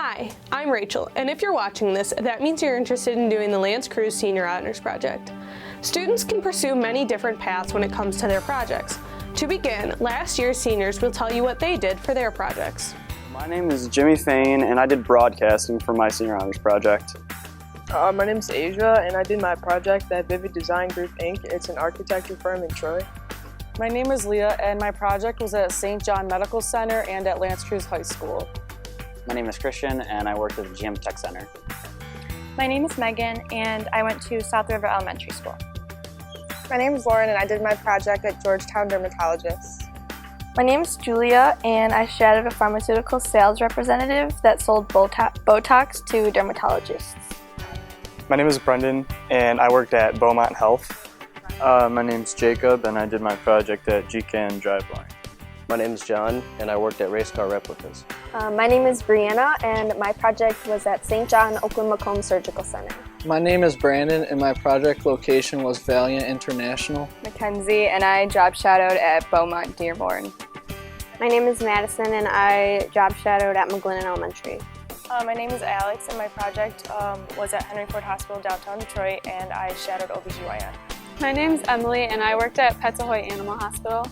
Hi, I'm Rachel, and if you're watching this, that means you're interested in doing the L'Anse Creuse Senior Honors Project. Students can pursue many different paths when it comes to their projects. To begin, last year's seniors will tell you what they did for their projects. My name is Jimmy Fain, and I did broadcasting for my Senior Honors Project. My name is Asia, and I did my project at Vivid Design Group, Inc. It's an architecture firm in Troy. My name is Leah, and my project was at St. John Medical Center and at L'Anse Creuse High School. My name is Christian, and I worked at the GM Tech Center. My name is Megan, and I went to South River Elementary School. My name is Lauren, and I did my project at Georgetown Dermatologists. My name is Julia, and I shadowed a pharmaceutical sales representative that sold Botox to dermatologists. My name is Brendan, and I worked at Beaumont Health. My name's Jacob, and I did my project at GCAN Driveline. My name is John, and I worked at Race Car Replicas. My name is Brianna, and my project was at St. John Oakland Macomb Surgical Center. My name is Brandon, and my project location was Valiant International. Mackenzie, and I job shadowed at Beaumont Dearborn. My name is Madison, and I job shadowed at McGlennon Elementary. My name is Alex, and my project was at Henry Ford Hospital downtown Detroit, and I shadowed OBGYN. My name's Emily, and I worked at Pets Ahoy Animal Hospital.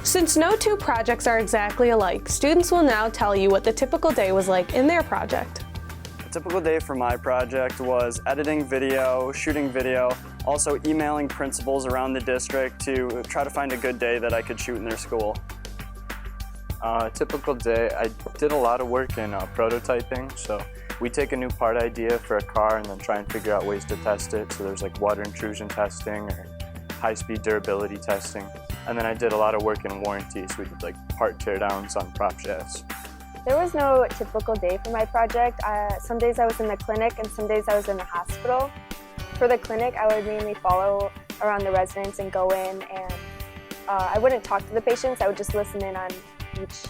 Since no two projects are exactly alike, students will now tell you what the typical day was like in their project. A typical day for my project was editing video, shooting video, also emailing principals around the district to try to find a good day that I could shoot in their school. A typical day, I did a lot of work in prototyping, so we take a new part idea for a car and then try and figure out ways to test it. So there's like water intrusion testing or high-speed durability testing. And then I did a lot of work in warranty, so we did like part teardowns on prop shafts. There was no typical day for my project. Some days I was in the clinic and some days I was in the hospital. For the clinic, I would mainly follow around the residents and go in, and I wouldn't talk to the patients, I would just listen in on each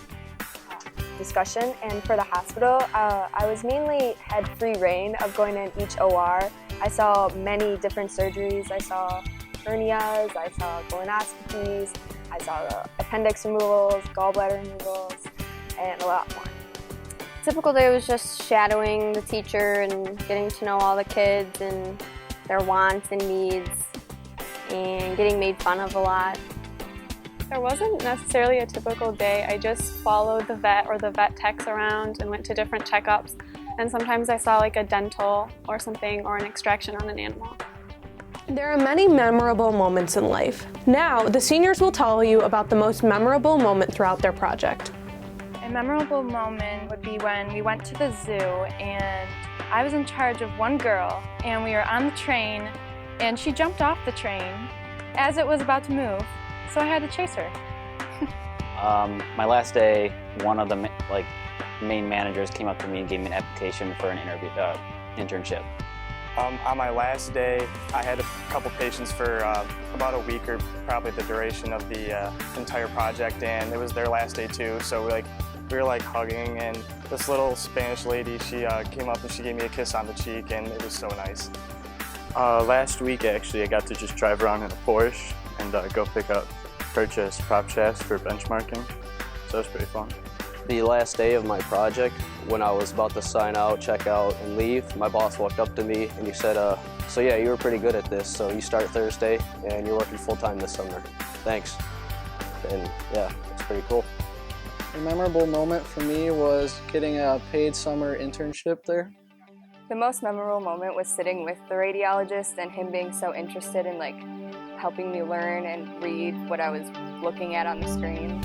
discussion. And for the hospital, I was mainly had free reign of going in each OR. I saw many different surgeries. I saw hernias, I saw colonoscopies, I saw the appendix removals, gallbladder removals, and a lot more. Typical day was just shadowing the teacher and getting to know all the kids and their wants and needs and getting made fun of a lot. There wasn't necessarily a typical day. I just followed the vet or the vet techs around and went to different checkups, and sometimes I saw like a dental or something or an extraction on an animal. There are many memorable moments in life. Now, the seniors will tell you about the most memorable moment throughout their project. A memorable moment would be when we went to the zoo and I was in charge of one girl, and we were on the train and she jumped off the train as it was about to move, so I had to chase her. My last day, one of the main managers came up to me and gave me an application for an internship. On my last day, I had a couple patients for about a week, or probably the duration of the entire project, and it was their last day too. So we were hugging, and this little Spanish lady, she came up and she gave me a kiss on the cheek, and it was so nice. Last week, actually, I got to just drive around in a Porsche and go purchase prop shafts for benchmarking. So it was pretty fun. The last day of my project, when I was about to sign out, check out, and leave, my boss walked up to me and he said, so yeah, you were pretty good at this, so you start Thursday and you're working full-time this summer. Thanks. And yeah, it's pretty cool. A memorable moment for me was getting a paid summer internship there. The most memorable moment was sitting with the radiologist and him being so interested in helping me learn and read what I was looking at on the screen.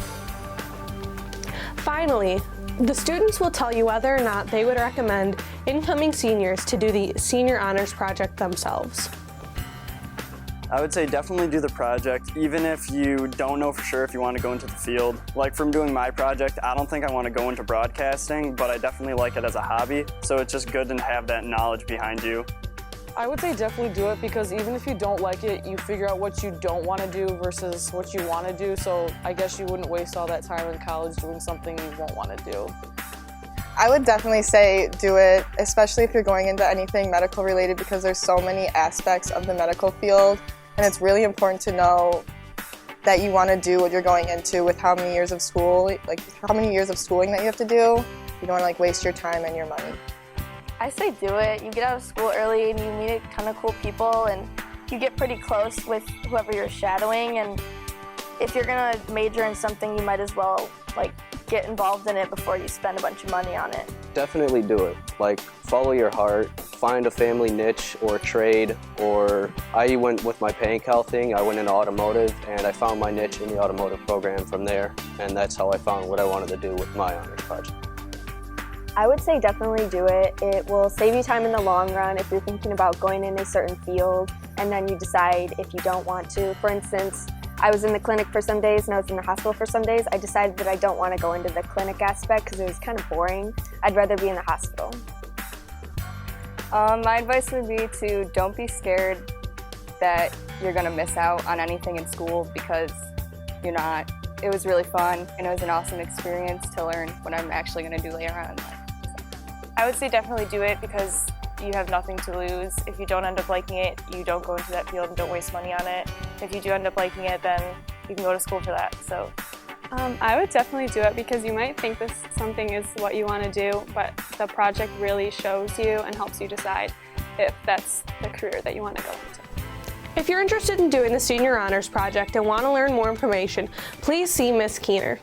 Finally, the students will tell you whether or not they would recommend incoming seniors to do the Senior Honors Project themselves. I would say definitely do the project, even if you don't know for sure if you want to go into the field. Like from doing my project, I don't think I want to go into broadcasting, but I definitely like it as a hobby, so it's just good to have that knowledge behind you. I would say definitely do it, because even if you don't like it, you figure out what you don't want to do versus what you want to do, so I guess you wouldn't waste all that time in college doing something you won't want to do. I would definitely say do it, especially if you're going into anything medical related, because there's so many aspects of the medical field, and it's really important to know that you want to do what you're going into with how many years of school, how many years of schooling that you have to do. You don't want to like waste your time and your money. I say do it. You get out of school early and you meet a ton of cool people and you get pretty close with whoever you're shadowing, and if you're gonna major in something, you might as well like get involved in it before you spend a bunch of money on it. Definitely do it. Like, follow your heart, find a family niche or trade, or I went with my paying cal thing, I went into automotive and I found my niche in the automotive program from there, and that's how I found what I wanted to do with my honors project. I would say definitely do it. It will save you time in the long run if you're thinking about going in a certain field and then you decide if you don't want to. For instance, I was in the clinic for some days and I was in the hospital for some days. I decided that I don't want to go into the clinic aspect because it was kind of boring. I'd rather be in the hospital. My advice would be to don't be scared that you're going to miss out on anything in school, because you're not. It was really fun and it was an awesome experience to learn what I'm actually going to do later on in life. I would say definitely do it because you have nothing to lose. If you don't end up liking it, you don't go into that field and don't waste money on it. If you do end up liking it, then you can go to school for that. So, I would definitely do it because you might think this something is what you want to do, but the project really shows you and helps you decide if that's the career that you want to go into. If you're interested in doing the Senior Honors Project and want to learn more information, please see Ms. Keener.